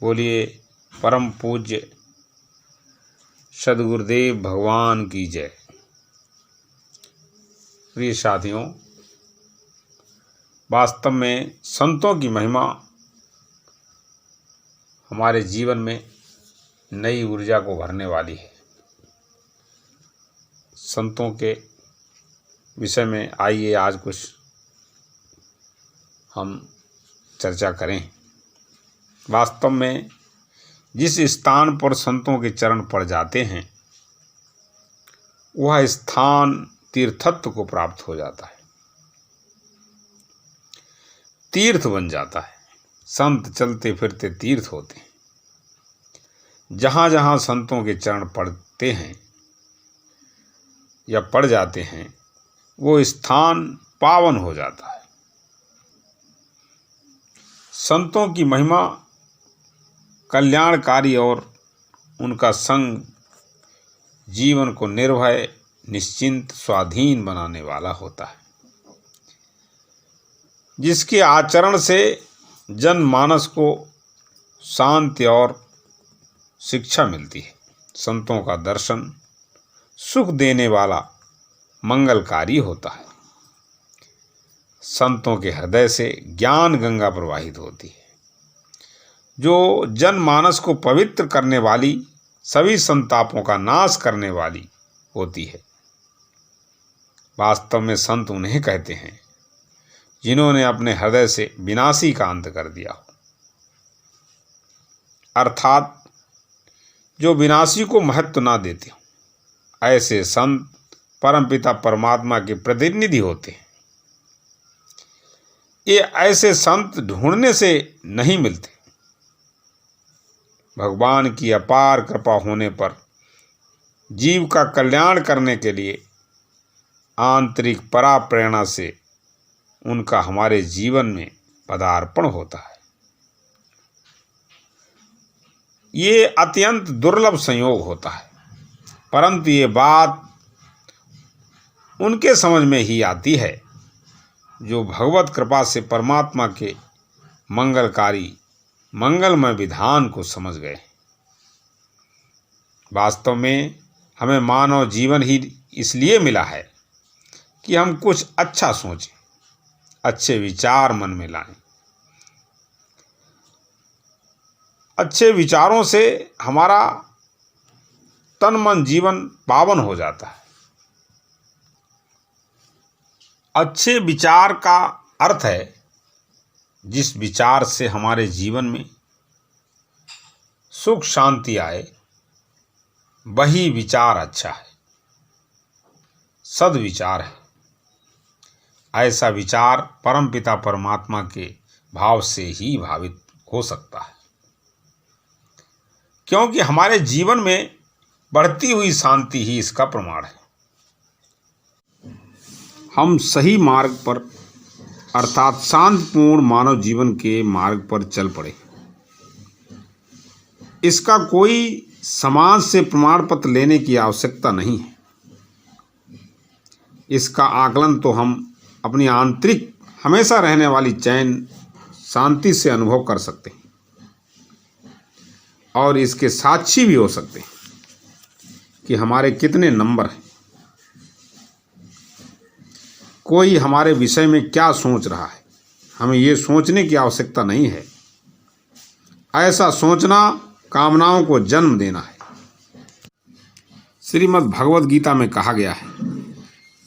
बोलिए परम पूज्य सद्गुरुदेव भगवान की जय। प्रिय साथियों, वास्तव में संतों की महिमा हमारे जीवन में नई ऊर्जा को भरने वाली है। संतों के विषय में आइए आज कुछ हम चर्चा करें। वास्तव में जिस स्थान पर संतों के चरण पड़ जाते हैं वह स्थान तीर्थत्व को प्राप्त हो जाता है, तीर्थ बन जाता है। संत चलते फिरते तीर्थ होते हैं। जहाँ जहाँ संतों के चरण पड़ते हैं या पड़ जाते हैं वो स्थान पावन हो जाता है। संतों की महिमा कल्याणकारी और उनका संग जीवन को निर्भय, निश्चिंत, स्वाधीन बनाने वाला होता है, जिसके आचरण से जनमानस को शांति और शिक्षा मिलती है। संतों का दर्शन सुख देने वाला मंगलकारी होता है। संतों के हृदय से ज्ञान गंगा प्रवाहित होती है, जो जनमानस को पवित्र करने वाली, सभी संतापों का नाश करने वाली होती है। वास्तव में संत उन्हें कहते हैं जिन्होंने अपने हृदय से विनाशी का अंत कर दिया हो, अर्थात जो विनाशी को महत्व ना देते हो। ऐसे संत परमपिता परमात्मा के प्रतिनिधि होते हैं। ये ऐसे संत ढूंढने से नहीं मिलते। भगवान की अपार कृपा होने पर जीव का कल्याण करने के लिए आंतरिक पराप्रेरणा से उनका हमारे जीवन में पदार्पण होता है। ये अत्यंत दुर्लभ संयोग होता है, परंतु ये बात उनके समझ में ही आती है जो भगवत कृपा से परमात्मा के मंगलकारी, मंगलमय विधान को समझ गए। वास्तव में हमें मानव जीवन ही इसलिए मिला है कि हम कुछ अच्छा सोचें, अच्छे विचार मन में लाएं। अच्छे विचारों से हमारा तन मन जीवन पावन हो जाता है। अच्छे विचार का अर्थ है जिस विचार से हमारे जीवन में सुख शांति आए, वही विचार अच्छा है, सद्विचार है। ऐसा विचार परमपिता परमात्मा के भाव से ही भावित हो सकता है, क्योंकि हमारे जीवन में बढ़ती हुई शांति ही इसका प्रमाण है। हम सही मार्ग पर अर्थात शांतिपूर्ण मानव जीवन के मार्ग पर चल पड़े। इसका कोई समाज से प्रमाण पत्र लेने की आवश्यकता नहीं है। इसका आकलन तो हम अपनी आंतरिक हमेशा रहने वाली चैन शांति से अनुभव कर सकते हैं और इसके साक्षी भी हो सकते हैं कि हमारे कितने नंबर हैं, कोई हमारे विषय में क्या सोच रहा है। हमें ये सोचने की आवश्यकता नहीं है। ऐसा सोचना कामनाओं को जन्म देना है। श्रीमद् भगवद गीता में कहा गया है,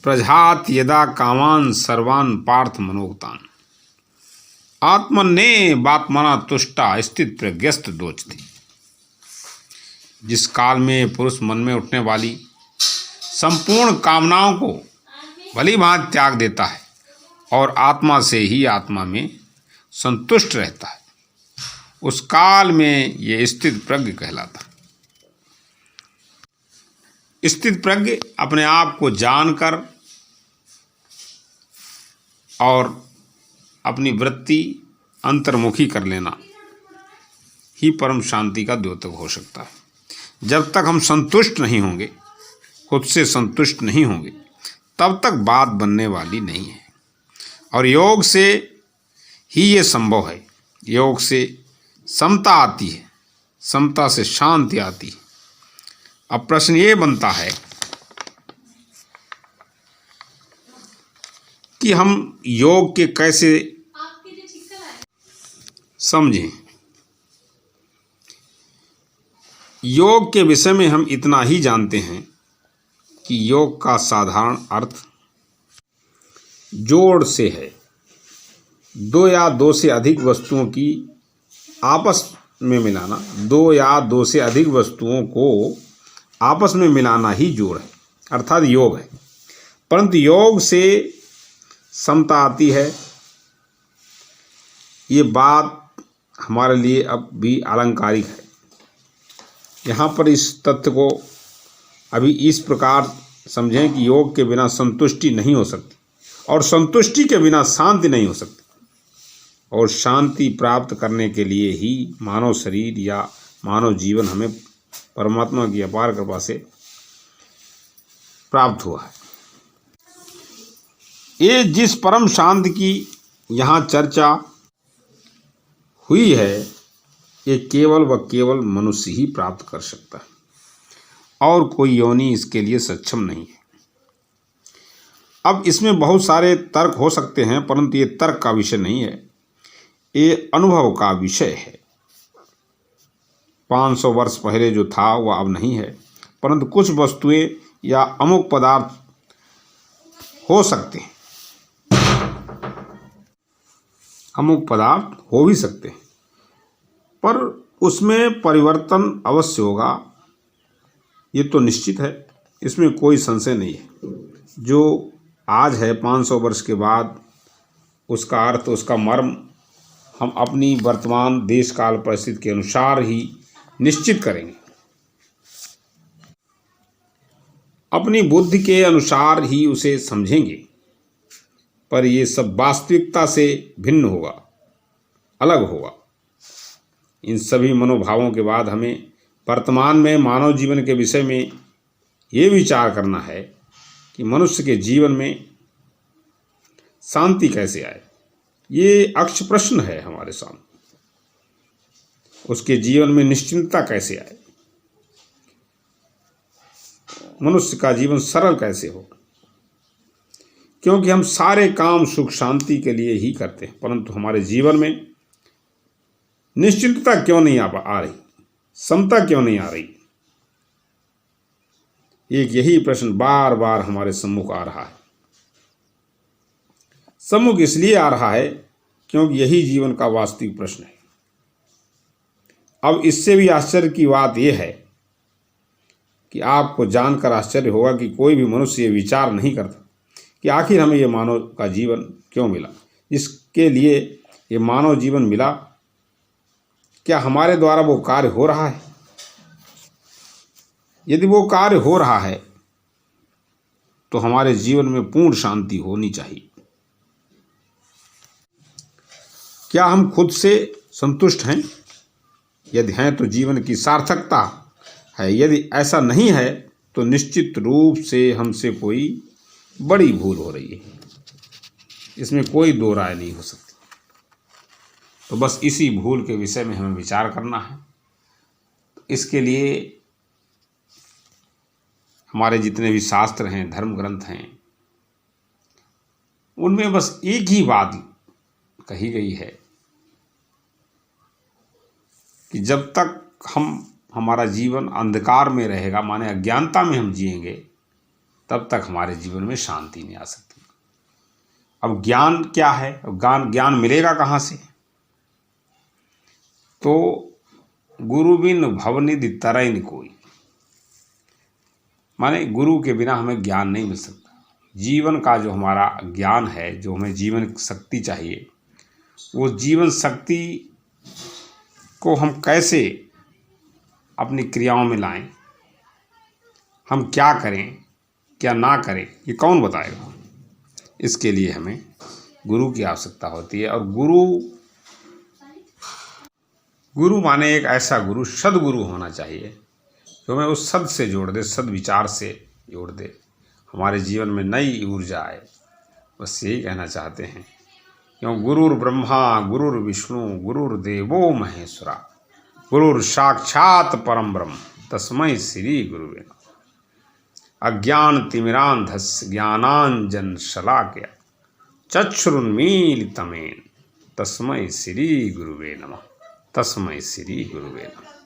प्रजात यदा कामान सर्वान पार्थ मनोगतान आत्मने बात्मना तुष्टा स्थित प्रज्ञस्त दोचती। जिस काल में पुरुष मन में उठने वाली संपूर्ण कामनाओं को भली भांति त्याग देता है और आत्मा से ही आत्मा में संतुष्ट रहता है, उस काल में ये स्थित प्रज्ञ कहलाता है। स्थित प्रज्ञ अपने आप को जानकर और अपनी वृत्ति अंतर्मुखी कर लेना ही परम शांति का द्योतक हो सकता है। जब तक हम संतुष्ट नहीं होंगे, खुद से संतुष्ट नहीं होंगे, तब तक बात बनने वाली नहीं है। और योग से ही ये संभव है। योग से समता आती है, समता से शांति आती है। अब प्रश्न ये बनता है कि हम योग के कैसे समझें। योग के विषय में हम इतना ही जानते हैं कि योग का साधारण अर्थ जोड़ से है। दो या दो से अधिक वस्तुओं की आपस में मिलाना, दो या दो से अधिक वस्तुओं को आपस में मिलाना ही जोड़ है, अर्थात योग है। परंतु योग से समता आती है, ये बात हमारे लिए अब भी अलंकारिक है। यहाँ पर इस तथ्य को अभी इस प्रकार समझें कि योग के बिना संतुष्टि नहीं हो सकती और संतुष्टि के बिना शांति नहीं हो सकती, और शांति प्राप्त करने के लिए ही मानव शरीर या मानव जीवन हमें परमात्मा की अपार कृपा से प्राप्त हुआ है। ये जिस परम शांति की यहाँ चर्चा हुई है, ये केवल व केवल मनुष्य ही प्राप्त कर सकता है और कोई योनि इसके लिए सक्षम नहीं है। अब इसमें बहुत सारे तर्क हो सकते हैं, परंतु ये तर्क का विषय नहीं है, ये अनुभव का विषय है। 500 वर्ष पहले जो था वह अब नहीं है, परंतु कुछ वस्तुएं या अमुक पदार्थ हो सकते हैं, अमुक पदार्थ हो भी सकते हैं, पर उसमें परिवर्तन अवश्य होगा, ये तो निश्चित है, इसमें कोई संशय नहीं है। जो आज है 500 वर्ष के बाद उसका अर्थ, उसका मर्म हम अपनी वर्तमान देश काल परिस्थिति के अनुसार ही निश्चित करेंगे, अपनी बुद्धि के अनुसार ही उसे समझेंगे, पर ये सब वास्तविकता से भिन्न होगा, अलग होगा। इन सभी मनोभावों के बाद हमें वर्तमान में मानव जीवन के विषय में ये विचार करना है कि मनुष्य के जीवन में शांति कैसे आए। ये अक्ष प्रश्न है हमारे सामने। उसके जीवन में निश्चिंतता कैसे आए, मनुष्य का जीवन सरल कैसे हो, क्योंकि हम सारे काम सुख शांति के लिए ही करते हैं, परंतु हमारे जीवन में निश्चिंतता क्यों नहीं आ रही, समता क्यों नहीं आ रही। एक यही प्रश्न बार बार हमारे सम्मुख आ रहा है। सम्मुख इसलिए आ रहा है क्योंकि यही जीवन का वास्तविक प्रश्न है। अब इससे भी आश्चर्य की बात यह है कि आपको जानकर आश्चर्य होगा कि कोई भी मनुष्य ये विचार नहीं करता कि आखिर हमें ये मानव का जीवन क्यों मिला, जिसके लिए ये मानव जीवन मिला, क्या हमारे द्वारा वो कार्य हो रहा है। यदि वो कार्य हो रहा है तो हमारे जीवन में पूर्ण शांति होनी चाहिए। क्या हम खुद से संतुष्ट हैं? यदि हैं तो जीवन की सार्थकता है, यदि ऐसा नहीं है तो निश्चित रूप से हमसे कोई बड़ी भूल हो रही है, इसमें कोई दो राय नहीं हो सकती। तो बस इसी भूल के विषय में हमें विचार करना है। इसके लिए हमारे जितने भी शास्त्र हैं, धर्म ग्रंथ हैं, उनमें बस एक ही बात कही गई है कि जब तक हमारा जीवन अंधकार में रहेगा, माने अज्ञानता में हम जिएंगे, तब तक हमारे जीवन में शांति नहीं आ सकती। अब ज्ञान क्या है? अब ज्ञान मिलेगा कहाँ से? तो गुरु बिन भवनिधि तरई न कोई, माने गुरु के बिना हमें ज्ञान नहीं मिल सकता। जीवन का जो हमारा ज्ञान है, जो हमें जीवन शक्ति चाहिए, वो जीवन शक्ति को हम कैसे अपनी क्रियाओं में लाएं, हम क्या करें क्या ना करें, ये कौन बताएगा। इसके लिए हमें गुरु की आवश्यकता होती है। और गुरु माने एक ऐसा गुरु, सदगुरु होना चाहिए जो हमें उस सद से जोड़ दे, सद विचार से जोड़ दे, हमारे जीवन में नई ऊर्जा आए। बस यही कहना चाहते हैं क्यों गुरुर्ब्रह्मा गुरुर्विष्णु गुरुर्देवो महेश्वरा गुरुर साक्षात परम ब्रह्म तस्मै श्री गुरुवे नमः। अज्ञान तिमिरांधस्य ज्ञानांजन शलाकया चक्षुरुन्मीलितं येन तस्मै श्री गुरुवे नमः। तस्मै श्री गुरुवे नमः।